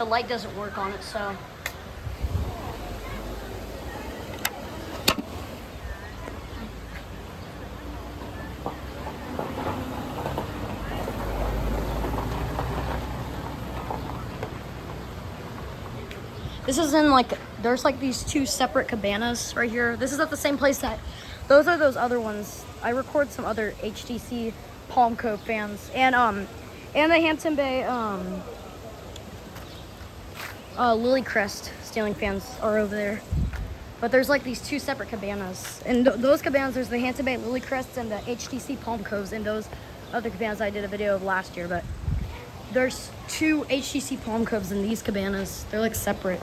the light doesn't work on it, so. This is in like, there's like these two separate cabanas right here. This is at the same place that, those are those other ones. I record some other HDC Palm Cove fans. And the Hampton Bay Lily Crest Stealing fans are over there. But there's like these two separate cabanas. And those cabanas, there's the Hampton Bay Lily Crests and the HDC Palm Coves, and those other cabanas I did a video of last year. But there's two HDC Palm Coves in these cabanas. They're like separate.